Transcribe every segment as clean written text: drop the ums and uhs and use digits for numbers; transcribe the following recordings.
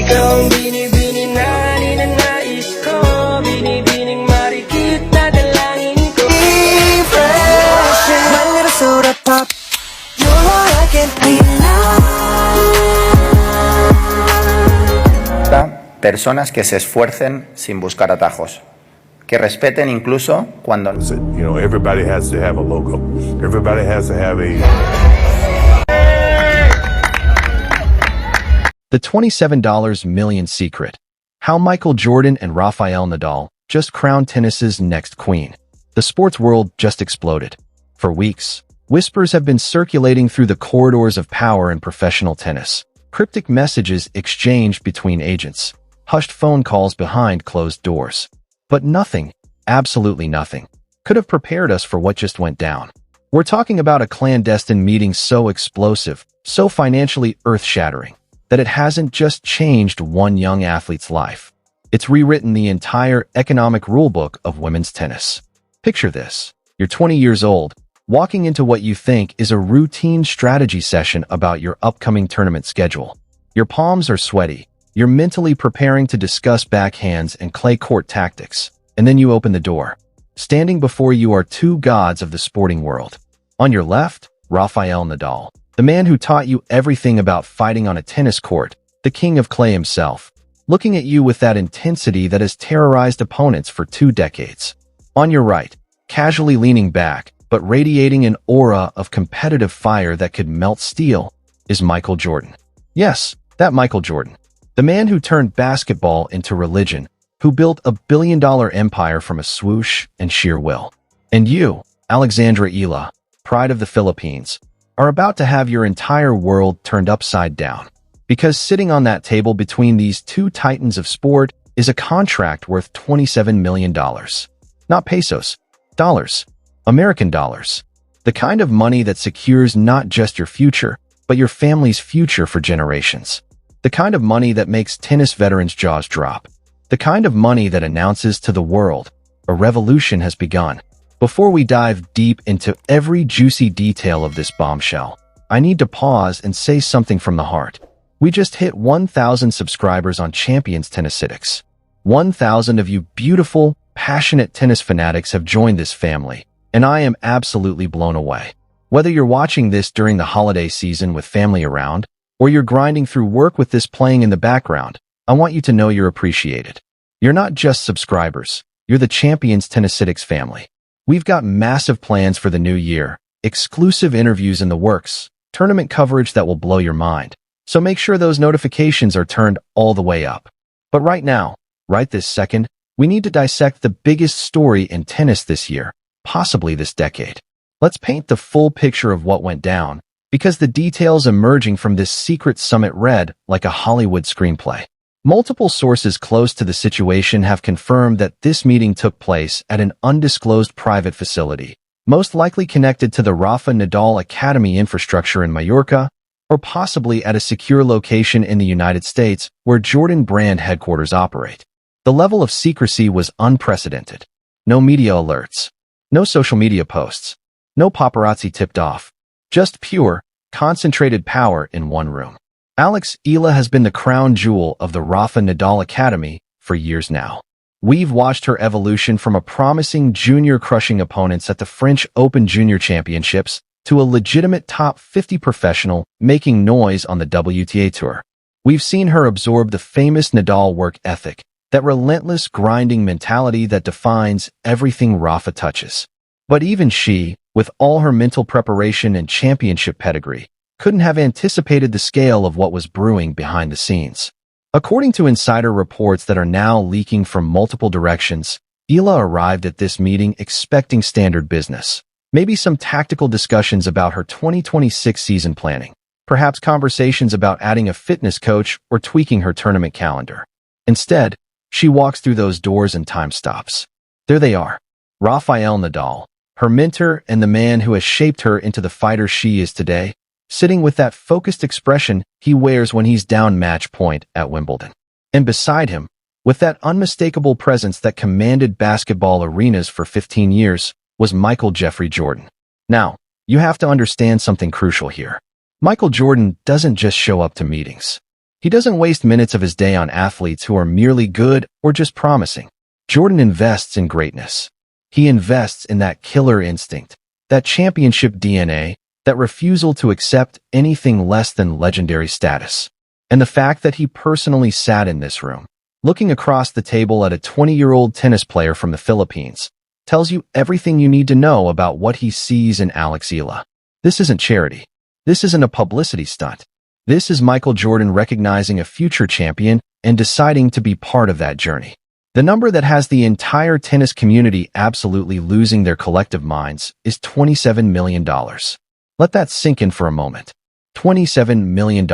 Ikaw ang binibining na ninanais ko, binibining marikit na dalangin ko. Impression, my little soda pop. You're all I can be now. Personas que se esfuercen sin buscar atajos, que respeten incluso cuando... You know, everybody has to have a logo. Everybody has to have a... The $27 million secret. How Michael Jordan and Rafael Nadal just crowned tennis's next queen. The sports world just exploded. For weeks, whispers have been circulating through the corridors of power in professional tennis. Cryptic messages exchanged between agents. Hushed phone calls behind closed doors. But nothing, absolutely nothing, could have prepared us for what just went down. We're talking about a clandestine meeting so explosive, so financially earth-shattering, that it hasn't just changed one young athlete's life. It's rewritten the entire economic rulebook of women's tennis. Picture this. You're 20 years old, walking into what you think is a routine strategy session about your upcoming tournament schedule. Your palms are sweaty. You're mentally preparing to discuss backhands and clay court tactics, and then you open the door. Standing before you are two gods of the sporting world. On your left, Rafael Nadal, the man who taught you everything about fighting on a tennis court, the king of clay himself, looking at you with that intensity that has terrorized opponents for 2 decades. On your right, casually leaning back, but radiating an aura of competitive fire that could melt steel, is Michael Jordan. Yes, that Michael Jordan. The man who turned basketball into religion, who built a billion-dollar empire from a swoosh and sheer will. And you, Alexandra Ila, pride of the Philippines, are about to have your entire world turned upside down. Because sitting on that table between these two titans of sport is a contract worth $27 million. Not pesos, dollars, American dollars. The kind of money that secures not just your future, but your family's future for generations. The kind of money that makes tennis veterans' jaws drop. The kind of money that announces to the world, a revolution has begun. Before we dive deep into every juicy detail of this bombshell, I need to pause and say something from the heart. We just hit 1,000 subscribers on Champions Tennisitics. 1,000 of you beautiful, passionate tennis fanatics have joined this family, and I am absolutely blown away. Whether you're watching this during the holiday season with family around, or you're grinding through work with this playing in the background, I want you to know you're appreciated. You're not just subscribers, you're the Champions Tennisitics family. We've got massive plans for the new year, exclusive interviews in the works, tournament coverage that will blow your mind. So make sure those notifications are turned all the way up. But right now, right this second, we need to dissect the biggest story in tennis this year, possibly this decade. Let's paint the full picture of what went down, because the details emerging from this secret summit read like a Hollywood screenplay. Multiple sources close to the situation have confirmed that this meeting took place at an undisclosed private facility, most likely connected to the Rafa Nadal Academy infrastructure in Mallorca, or possibly at a secure location in the United States where Jordan brand headquarters operate. The level of secrecy was unprecedented. No media alerts, no social media posts, no paparazzi tipped off. Just pure, concentrated power in one room. Alex Ila has been the crown jewel of the Rafa Nadal Academy for years now. We've watched her evolution from a promising junior crushing opponents at the French Open Junior Championships to a legitimate top 50 professional making noise on the WTA Tour. We've seen her absorb the famous Nadal work ethic, that relentless grinding mentality that defines everything Rafa touches. But even she, with all her mental preparation and championship pedigree, couldn't have anticipated the scale of what was brewing behind the scenes. According to insider reports that are now leaking from multiple directions, Ila arrived at this meeting expecting standard business. Maybe some tactical discussions about her 2026 season planning. Perhaps conversations about adding a fitness coach or tweaking her tournament calendar. Instead, she walks through those doors and time stops. There they are. Rafael Nadal, her mentor and the man who has shaped her into the fighter she is today, sitting with that focused expression he wears when he's down match point at Wimbledon. And beside him, with that unmistakable presence that commanded basketball arenas for 15 years, was Michael Jeffrey Jordan. Now, you have to understand something crucial here. Michael Jordan doesn't just show up to meetings. He doesn't waste minutes of his day on athletes who are merely good or just promising. Jordan invests in greatness. He invests in that killer instinct, that championship DNA, that refusal to accept anything less than legendary status. And the fact that he personally sat in this room, looking across the table at a 20-year-old tennis player from the Philippines, tells you everything you need to know about what he sees in Alex Ila. This isn't charity. This isn't a publicity stunt. This is Michael Jordan recognizing a future champion and deciding to be part of that journey. The number that has the entire tennis community absolutely losing their collective minds is $27 million. Let that sink in for a moment. $27 million.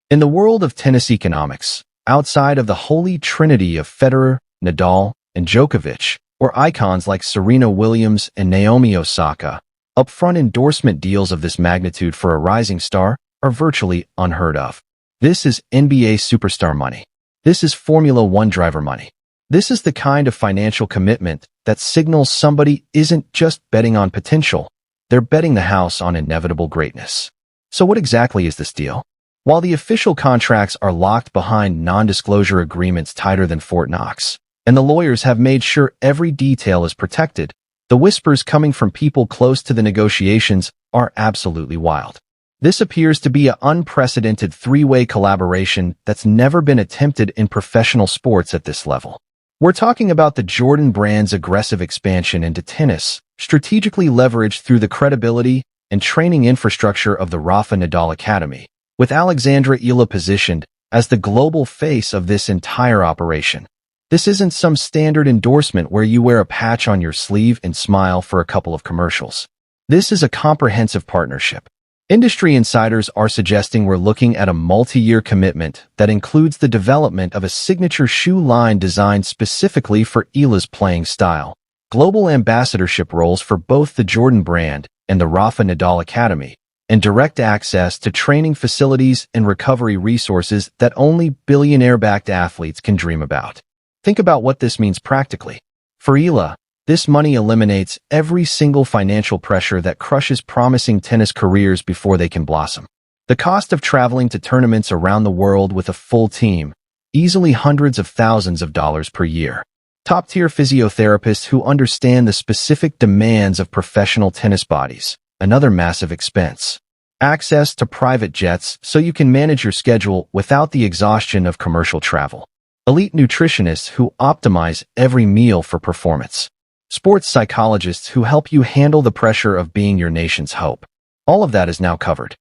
In the world of tennis economics, outside of the holy trinity of Federer, Nadal, and Djokovic, or icons like Serena Williams and Naomi Osaka, upfront endorsement deals of this magnitude for a rising star are virtually unheard of. This is NBA superstar money. This is Formula One driver money. This is the kind of financial commitment that signals somebody isn't just betting on potential, they're betting the house on inevitable greatness. So what exactly is this deal? While the official contracts are locked behind non-disclosure agreements tighter than Fort Knox, and the lawyers have made sure every detail is protected, the whispers coming from people close to the negotiations are absolutely wild. This appears to be an unprecedented three-way collaboration that's never been attempted in professional sports at this level. We're talking about the Jordan brand's aggressive expansion into tennis, strategically leveraged through the credibility and training infrastructure of the Rafa Nadal Academy, with Alexandra Ila positioned as the global face of this entire operation. This isn't some standard endorsement where you wear a patch on your sleeve and smile for a couple of commercials. This is a comprehensive partnership. Industry insiders are suggesting we're looking at a multi-year commitment that includes the development of a signature shoe line designed specifically for Ila's playing style, global ambassadorship roles for both the Jordan brand and the Rafa Nadal Academy, and direct access to training facilities and recovery resources that only billionaire-backed athletes can dream about. Think about what this means practically. For Ila, this money eliminates every single financial pressure that crushes promising tennis careers before they can blossom. The cost of traveling to tournaments around the world with a full team, easily hundreds of thousands of dollars per year. Top-tier physiotherapists who understand the specific demands of professional tennis bodies, another massive expense. Access to private jets so you can manage your schedule without the exhaustion of commercial travel. Elite nutritionists who optimize every meal for performance. Sports psychologists who help you handle the pressure of being your nation's hope. All of that is now covered.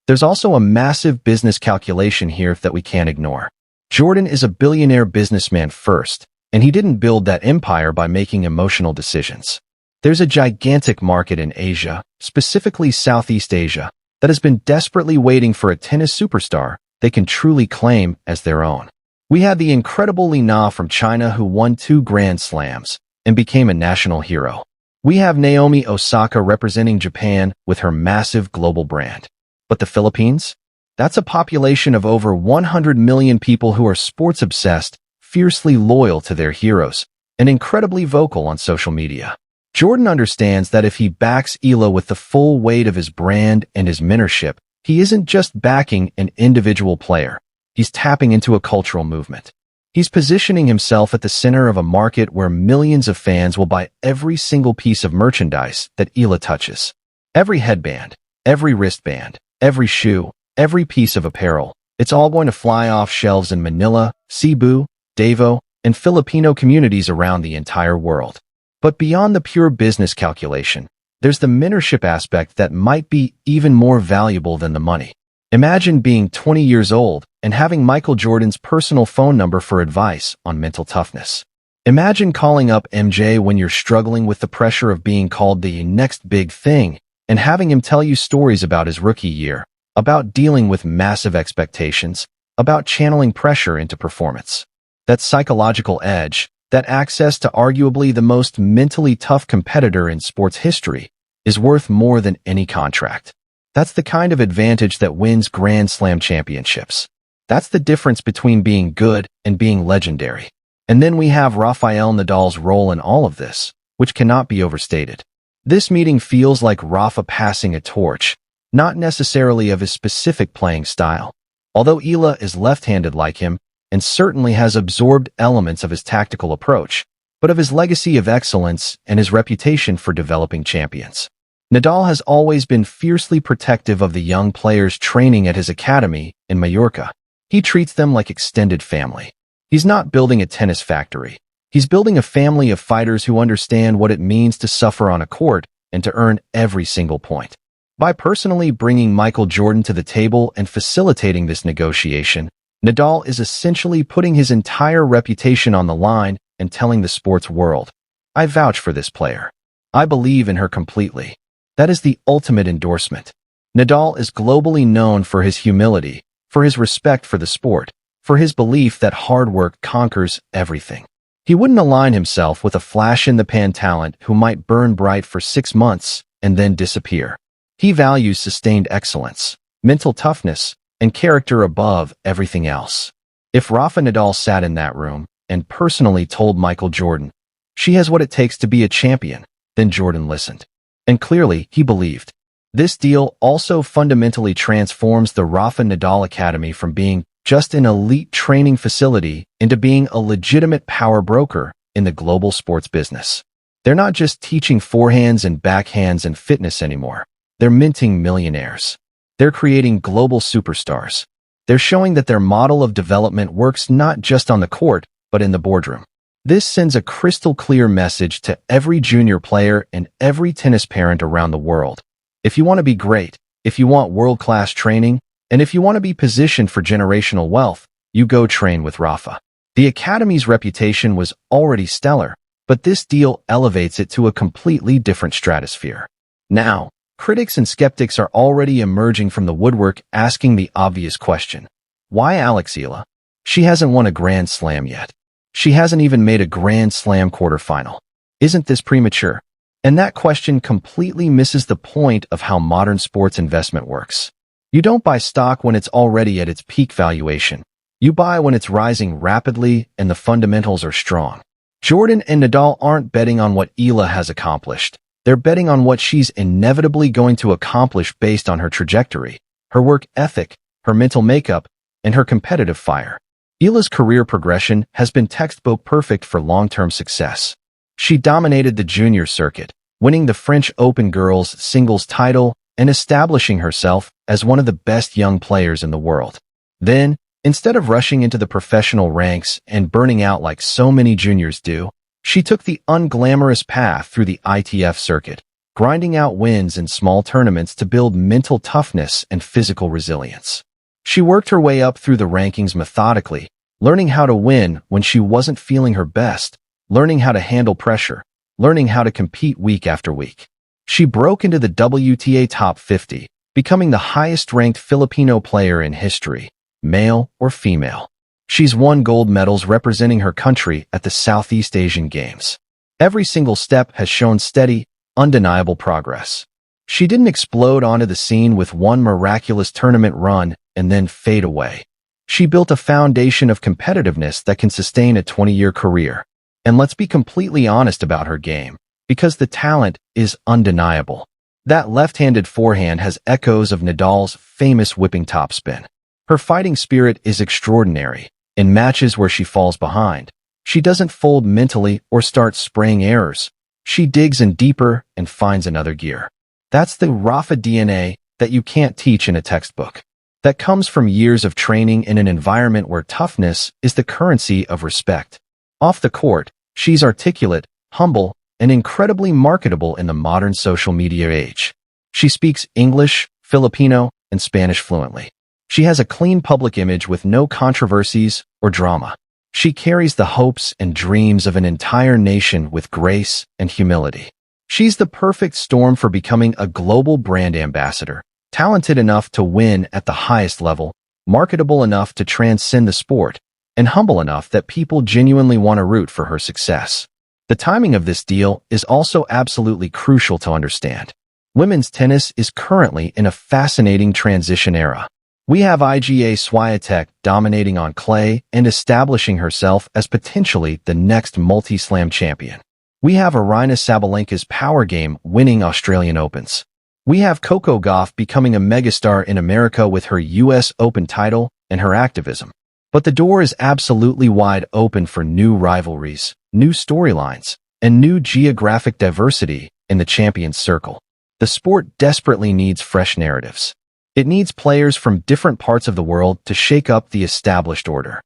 There's also a massive business calculation here that we can't ignore. Jordan is a billionaire businessman first, and he didn't build that empire by making emotional decisions. There's a gigantic market in Asia, specifically Southeast Asia, that has been desperately waiting for a tennis superstar they can truly claim as their own. We had the incredible Li Na from China who won 2 Grand Slams and became a national hero. We have Naomi Osaka representing Japan with her massive global brand. But the Philippines? That's a population of over 100 million people who are sports-obsessed, fiercely loyal to their heroes, and incredibly vocal on social media. Jordan understands that if he backs Ila with the full weight of his brand and his mentorship, he isn't just backing an individual player. He's tapping into a cultural movement. He's positioning himself at the center of a market where millions of fans will buy every single piece of merchandise that Ila touches. Every headband, every wristband, every shoe, every piece of apparel, it's all going to fly off shelves in Manila, Cebu, Davao, and Filipino communities around the entire world. But beyond the pure business calculation, there's the mentorship aspect that might be even more valuable than the money. Imagine being 20 years old and having Michael Jordan's personal phone number for advice on mental toughness. Imagine calling up MJ when you're struggling with the pressure of being called the next big thing and having him tell you stories about his rookie year, about dealing with massive expectations, about channeling pressure into performance. That psychological edge, that access to arguably the most mentally tough competitor in sports history, is worth more than any contract. That's the kind of advantage that wins Grand Slam championships. That's the difference between being good and being legendary. And then we have Rafael Nadal's role in all of this, which cannot be overstated. This meeting feels like Rafa passing a torch, not necessarily of his specific playing style, Although Ilya is left-handed like him and certainly has absorbed elements of his tactical approach, but of his legacy of excellence and his reputation for developing champions. Nadal has always been fiercely protective of the young players training at his academy in Mallorca. He treats them like extended family. He's not building a tennis factory. He's building a family of fighters who understand what it means to suffer on a court and to earn every single point. By personally bringing Michael Jordan to the table and facilitating this negotiation, Nadal is essentially putting his entire reputation on the line and telling the sports world, "I vouch for this player. I believe in her completely." That is the ultimate endorsement. Nadal is globally known for his humility, for his respect for the sport, for his belief that hard work conquers everything. He wouldn't align himself with a flash-in-the-pan talent who might burn bright for 6 months and then disappear. He values sustained excellence, mental toughness, and character above everything else. If Rafa Nadal sat in that room and personally told Michael Jordan, "She has what it takes to be a champion," then Jordan listened. And clearly, he believed. This deal also fundamentally transforms the Rafa Nadal Academy from being just an elite training facility into being a legitimate power broker in the global sports business. They're not just teaching forehands and backhands and fitness anymore. They're minting millionaires. They're creating global superstars. They're showing that their model of development works not just on the court, but in the boardroom. This sends a crystal-clear message to every junior player and every tennis parent around the world. If you want to be great, if you want world-class training, and if you want to be positioned for generational wealth, you go train with Rafa. The Academy's reputation was already stellar, but this deal elevates it to a completely different stratosphere. Now, critics and skeptics are already emerging from the woodwork asking the obvious question. Why Alex Ilya? She hasn't won a Grand Slam yet. She hasn't even made a Grand Slam quarterfinal. Isn't this premature? And that question completely misses the point of how modern sports investment works. You don't buy stock when it's already at its peak valuation. You buy when it's rising rapidly and the fundamentals are strong. Jordan and Nadal aren't betting on what Ilya has accomplished. They're betting on what she's inevitably going to accomplish based on her trajectory, her work ethic, her mental makeup, and her competitive fire. Ilya's career progression has been textbook perfect for long-term success. She dominated the junior circuit, winning the French Open girls singles title and establishing herself as one of the best young players in the world. Then, instead of rushing into the professional ranks and burning out like so many juniors do, she took the unglamorous path through the ITF circuit, grinding out wins in small tournaments to build mental toughness and physical resilience. She worked her way up through the rankings methodically, learning how to win when she wasn't feeling her best, learning how to handle pressure, learning how to compete week after week. She broke into the WTA top 50, becoming the highest-ranked Filipino player in history, male or female. She's won gold medals representing her country at the Southeast Asian Games. Every single step has shown steady, undeniable progress. She didn't explode onto the scene with one miraculous tournament run and then fade away. She built a foundation of competitiveness that can sustain a 20-year career. And let's be completely honest about her game, because the talent is undeniable. That left-handed forehand has echoes of Nadal's famous whipping topspin. Her fighting spirit is extraordinary. In matches where she falls behind, she doesn't fold mentally or start spraying errors. She digs in deeper and finds another gear. That's the Rafa DNA that you can't teach in a textbook. That comes from years of training in an environment where toughness is the currency of respect. Off the court, she's articulate, humble, and incredibly marketable in the modern social media age. She speaks English, Filipino, and Spanish fluently. She has a clean public image with no controversies or drama. She carries the hopes and dreams of an entire nation with grace and humility. She's the perfect storm for becoming a global brand ambassador, talented enough to win at the highest level, marketable enough to transcend the sport, and humble enough that people genuinely want to root for her success. The timing of this deal is also absolutely crucial to understand. Women's tennis is currently in a fascinating transition era. We have Iga Swiatek dominating on clay and establishing herself as potentially the next multi-slam champion. We have Aryna Sabalenka's power game winning Australian Opens. We have Coco Gauff becoming a megastar in America with her US Open title and her activism. But the door is absolutely wide open for new rivalries, new storylines, and new geographic diversity in the Champions Circle. The sport desperately needs fresh narratives. It needs players from different parts of the world to shake up the established order.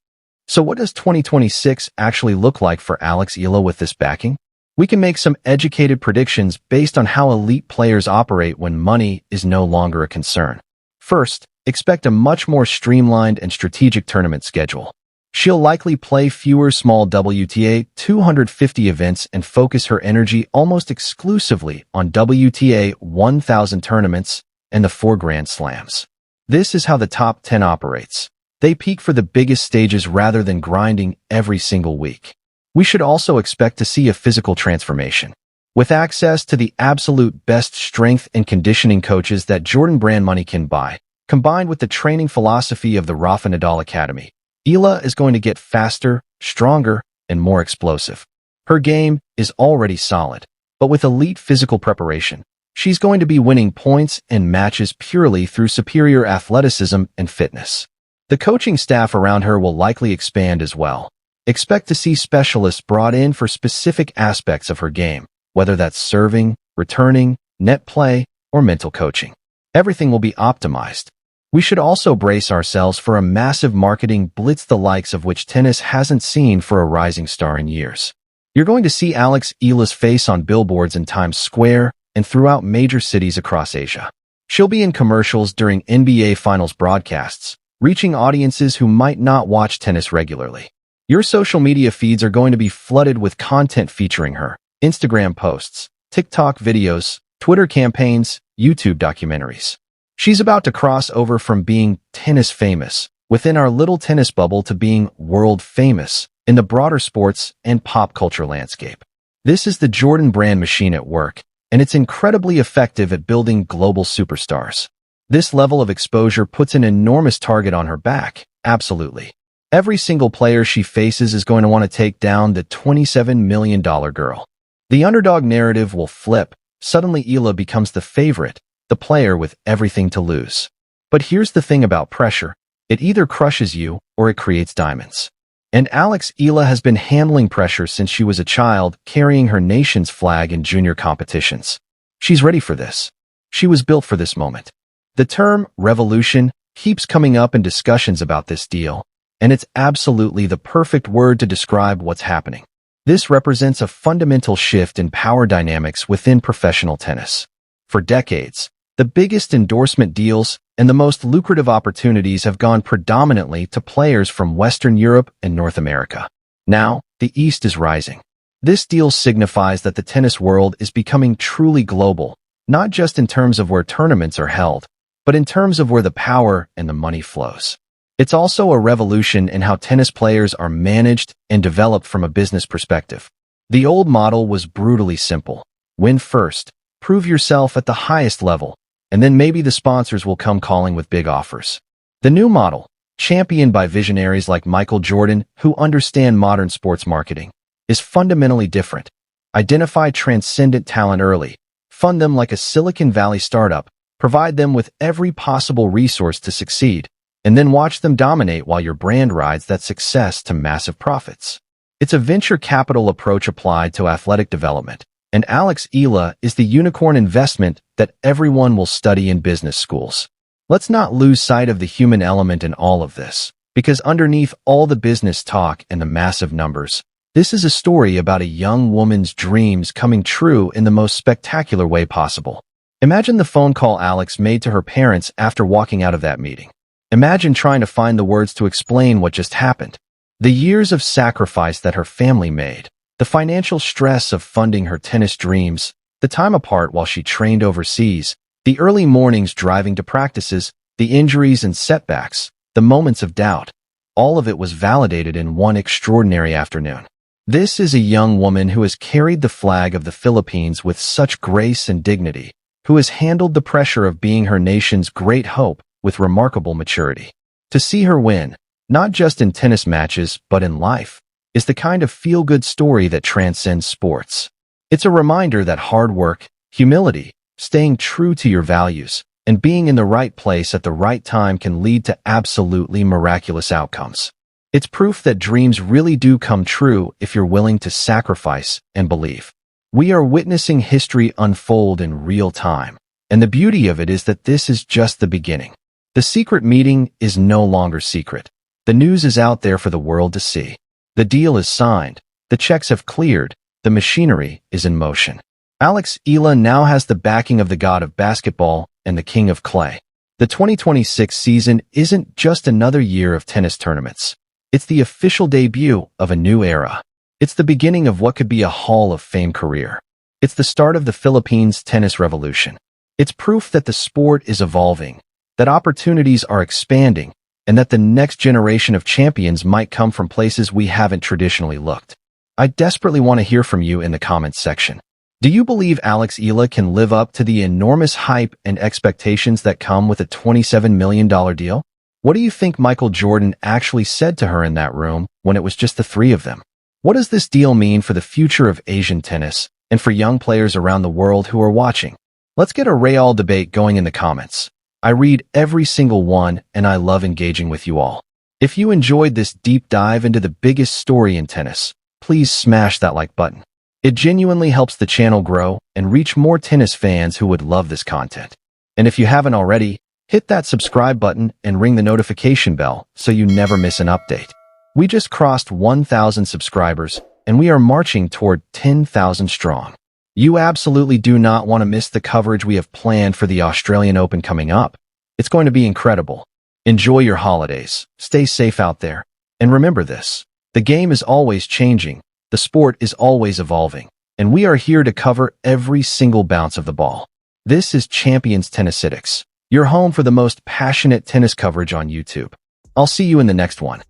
So what does 2026 actually look like for Alex Ila with this backing? We can make some educated predictions based on how elite players operate when money is no longer a concern. First, expect a much more streamlined and strategic tournament schedule. She'll likely play fewer small WTA 250 events and focus her energy almost exclusively on WTA 1000 tournaments and the 4 Grand Slams. This is how the top 10 operates. They peak for the biggest stages rather than grinding every single week. We should also expect to see a physical transformation. With access to the absolute best strength and conditioning coaches that Jordan Brand money can buy, combined with the training philosophy of the Rafa Nadal Academy, Ila is going to get faster, stronger, and more explosive. Her game is already solid, but with elite physical preparation, she's going to be winning points and matches purely through superior athleticism and fitness. The coaching staff around her will likely expand as well. Expect to see specialists brought in for specific aspects of her game, whether that's serving, returning, net play, or mental coaching. Everything will be optimized. We should also brace ourselves for a massive marketing blitz the likes of which tennis hasn't seen for a rising star in years. You're going to see Alex Ila's face on billboards in Times Square and throughout major cities across Asia. She'll be in commercials during NBA Finals broadcasts, reaching audiences who might not watch tennis regularly. Your social media feeds are going to be flooded with content featuring her: Instagram posts, TikTok videos, Twitter campaigns, YouTube documentaries. She's about to cross over from being tennis famous within our little tennis bubble to being world famous in the broader sports and pop culture landscape. This is the Jordan Brand machine at work, and it's incredibly effective at building global superstars. This level of exposure puts an enormous target on her back, absolutely. Every single player she faces is going to want to take down the $27 million girl. The underdog narrative will flip. Suddenly Ila becomes the favorite, the player with everything to lose. But here's the thing about pressure. It either crushes you or it creates diamonds. And Alex Ila has been handling pressure since she was a child, carrying her nation's flag in junior competitions. She's ready for this. She was built for this moment. The term revolution keeps coming up in discussions about this deal, and it's absolutely the perfect word to describe what's happening. This represents a fundamental shift in power dynamics within professional tennis. For decades, the biggest endorsement deals and the most lucrative opportunities have gone predominantly to players from Western Europe and North America. Now, the East is rising. This deal signifies that the tennis world is becoming truly global, not just in terms of where tournaments are held, but in terms of where the power and the money flows. It's also a revolution in how tennis players are managed and developed from a business perspective. The old model was brutally simple. Win first, prove yourself at the highest level, and then maybe the sponsors will come calling with big offers. The new model, championed by visionaries like Michael Jordan who understand modern sports marketing, is fundamentally different. Identify transcendent talent early, fund them like a Silicon Valley startup, provide them with every possible resource to succeed, and then watch them dominate while your brand rides that success to massive profits. It's a venture capital approach applied to athletic development, and Alex Ila is the unicorn investment that everyone will study in business schools. Let's not lose sight of the human element in all of this, because underneath all the business talk and the massive numbers, this is a story about a young woman's dreams coming true in the most spectacular way possible. Imagine the phone call Alex made to her parents after walking out of that meeting. Imagine trying to find the words to explain what just happened. The years of sacrifice that her family made, the financial stress of funding her tennis dreams, the time apart while she trained overseas, the early mornings driving to practices, the injuries and setbacks, the moments of doubt. All of it was validated in one extraordinary afternoon. This is a young woman who has carried the flag of the Philippines with such grace and dignity, who has handled the pressure of being her nation's great hope with remarkable maturity. To see her win, not just in tennis matches but in life, is the kind of feel-good story that transcends sports. It's a reminder that hard work, humility, staying true to your values, and being in the right place at the right time can lead to absolutely miraculous outcomes. It's proof that dreams really do come true if you're willing to sacrifice and believe. We are witnessing history unfold in real time, and the beauty of it is that this is just the beginning. The secret meeting is no longer secret. The news is out there for the world to see. The deal is signed, the checks have cleared, the machinery is in motion. Alex Ila now has the backing of the god of basketball and the king of clay. The 2026 season isn't just another year of tennis tournaments. It's the official debut of a new era. It's the beginning of what could be a Hall of Fame career. It's the start of the Philippines tennis revolution. It's proof that the sport is evolving, that opportunities are expanding, and that the next generation of champions might come from places we haven't traditionally looked. I desperately want to hear from you in the comments section. Do you believe Alex Ila can live up to the enormous hype and expectations that come with a $27 million deal? What do you think Michael Jordan actually said to her in that room when it was just the three of them? What does this deal mean for the future of Asian tennis and for young players around the world who are watching? Let's get a Real debate going in the comments. I read every single one and I love engaging with you all. If you enjoyed this deep dive into the biggest story in tennis, please smash that like button. It genuinely helps the channel grow and reach more tennis fans who would love this content. And if you haven't already, hit that subscribe button and ring the notification bell so you never miss an update. We just crossed 1,000 subscribers and we are marching toward 10,000 strong. You absolutely do not want to miss the coverage we have planned for the Australian Open coming up. It's going to be incredible. Enjoy your holidays, stay safe out there, and remember this: the game is always changing, the sport is always evolving, and we are here to cover every single bounce of the ball. This is Champions Tennisitics, your home for the most passionate tennis coverage on YouTube. I'll see you in the next one.